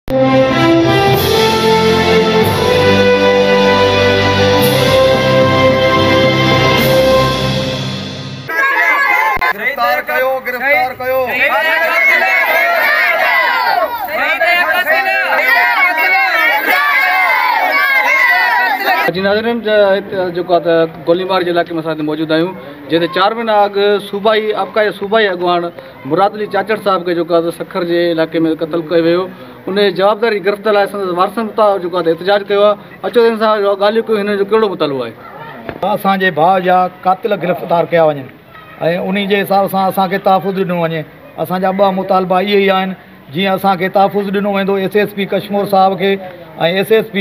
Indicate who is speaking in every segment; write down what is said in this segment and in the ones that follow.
Speaker 1: गिरफ्तार कयो।
Speaker 2: जी नाज़रीन, गोलीबार जे इलाक़े में असां मौजूद आहियूं, जिते 4 महीना अॻु सूबाई आपका सूबाई अॻुवान मुराद अली चाचड़ साहब खे सखर जे इलाक़े में क़त्ल कयो वियो। उन जवाबदारी गिरफ़्त लाइ संदसि वारसनि एहतजाज कयो आहे। अचो हिन सां ॻाल्हियूं कयूं, हिन जो कहिड़ो मुतालबो आहे?
Speaker 3: असांजे भाउ जा कातिल गिरफ़्तार कया वञनि ऐं उन जे हिसाब सां असांखे तहफ़ुज़ ॾिनो वञे। असांजा 2 मुतालबा इहे ई आहिनि। जीअं असांखे तहफ़ुज़ ॾिनो वेंदो SSP कश्मीर साहब खे ऐं SSP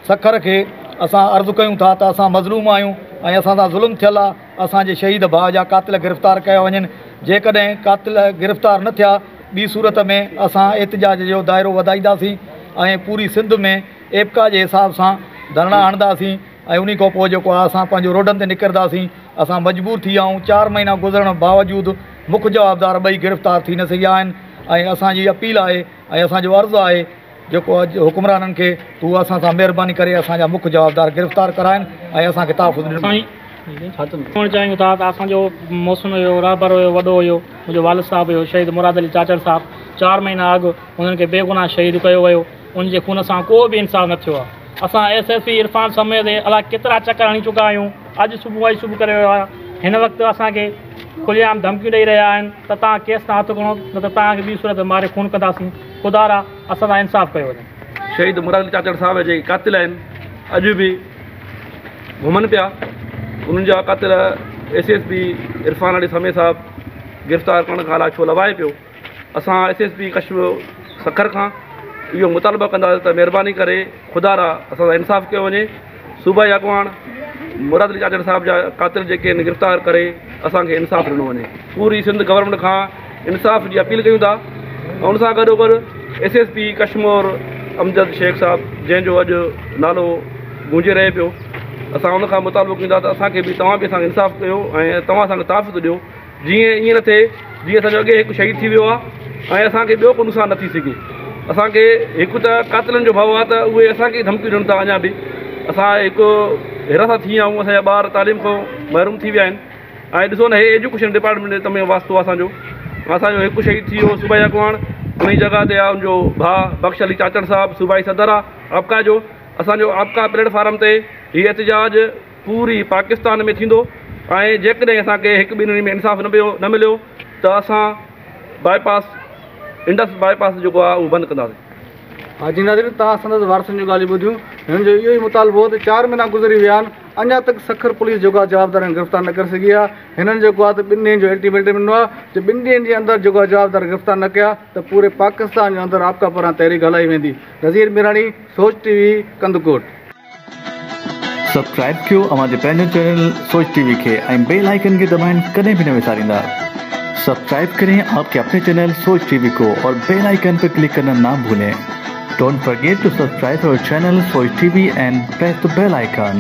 Speaker 3: सखर खे असां अर्ज़ु कयूं था त असां मज़लूम आहियूं ऐं असां सां ज़ुल्म थियल आहे। असांजे शहीद भाउ जा कातिल गिरफ़्तार कया वञनि। जेकॾहिं कातिल गिरफ़्तार न थिया, ॿी सूरत में असां एहतजाज जो दाइरो वधाईंदासीं ऐं पूरी सिंध में एपका जे हिसाब सां धरना हणंदासीं ऐं उन खां पोइ जेको आहे असां पंहिंजो रोडनि ते निकिरंदासीं। असां मजबूर थी विया आहियूं। 4 महीना गुज़रण बावजूदि मुख्य जवाबदार 2 गिरफ़्तार थी न सघिया आहिनि ऐं असांजी अपील आहे ऐं असांजो अर्ज़ु आहे जेको अॼु हुकुमराननि खे तूं असां सां महिरबानी करे असांजा मुख्य जवाबदार गिरफ़्तार कराइनि ऐं असांखे तहफ़ुज़ ॾिनो।
Speaker 4: चवणु चाहियूं था त असांजो मौसम हुयो, रहबर हुयो, वॾो हुयो, मुंहिंजो वालिद साहिबु हुयो शहीद मुराद अली चाचड़ साहिबु। 4 महीना अॻु हुननि खे बेगुनाह शहीद कयो वियो। उनजे खून सां को बि इंसाफ़ न थियो आहे। असां SSP इरफान समेत अलाए केतिरा चकर हणी चुका आहियूं। अॼु सुबुह करे वियो आहे। हिन वक़्तु असांखे खुलेआम धमकियूं ॾेई रहिया आहिनि त तव्हां केस तां हथु खणो, न त तव्हांखे ॿी सूरत मारे खून कंदासीं। ख़ुदा रा असां सां इंसाफ़ कयो वञे।
Speaker 5: शहीद मुराद अली चाचड़ साहब जेके कातिल आहिनि अॼु बि घुमनि पिया। उन्हनि जा कातिल SSP इरफान अली समेत साहब गिरफ़्तार करण खां अलाए छो लवाए पियो। असां SSP कश्मीर सखर खां इहो मुतालबो कंदासीं त महिरबानी करे ख़ुदा रा असां सां इंसाफ़ कयो वञे। सूबाई अॻुवान मुराद अली चाचड़ साहब जा कातिल जेके आहिनि गिरफ़्तार करे असांखे इंसाफ़ ॾिनो वञे। पूरी सिंध गवर्नमेंट खां इंसाफ़ जी अपील कयूं था ऐं उन सां गॾोगॾु SSP कश्मीर अमजद शेख साहब जंहिंजो अॼु नालो गूंजे रहे पियो, असां उन खां मुतालबो कयूं था त असांखे बि तव्हां बि असांखे इंसाफ़ कयो ऐं तव्हां असांखे तहफ़ुज़ ॾियो। जीअं ईअं न थिए जीअं असांजो अॻे हिकु शहीद थी वियो आहे ऐं असांखे ॿियो को नुक़सानु न थी सघे। असांखे हिकु त कातिलनि जो भउ आहे त उहे असांखे धमकी ॾियनि था। अञा बि असां हिकु हिरासत थी विया आहियूं। असांजा ॿार तालीम खां महरूम थी विया आहिनि ऐं ॾिसो न हे एजुकेशन डिपार्टमेंट तमें वास्तो आहे असांजो हिकु शहीद थी वियो सूबाई अॻुवान। उन जॻह ते आहे उनजो भाउ बख़्श अली चाचड़ साहब सूबाई सदर आहे आपका जो। असांजो आपका प्लेटफार्म ते हीअ एहतजाज पूरी पाकिस्तान में थींदो ऐं जेकॾहिं असांखे हिकु ॿिनि में इंसाफ़ न मिलियो त असां इंडस बाईपास जेको आहे उहो बंदि कंदासीं।
Speaker 2: हा जी नाज़रीन, तव्हां संदसि वारसनि जूं ॻाल्हियूं ॿुधियूं। हिन जो इहो ई मुतालबो हो त 4 महीना गुज़री विया आहिनि, अञा तक सखर पुलिस जेको आहे जवाबदारनि गिरफ़्तार न करे सघी आहे। हिननि जेको आहे त 2 ॾींहंनि जो अल्टीमेटम ॾिनो आहे त 2 ॾींहंनि जे अंदरि जेको आहे जवाबदार गिरफ़्तार न कया त पूरे पाकिस्तान जे अंदरि आपका पारां तहरीक हलाई वेंदी। नज़ीर मिराणी, सोच TV, कंदकोट।
Speaker 6: सब्सक्राइब कयो असांजे पंहिंजे चैनल सोच TV खे ऐं बेल आइकन खे दबाइण कॾहिं बि न विसारींदा। सब्सक्राइब करें आपके अपने चैनल सोच TV को और बेल आइकन पर क्लिक करना ना भूलें। Don't forget to subscribe our channel Soch TV and press the bell icon.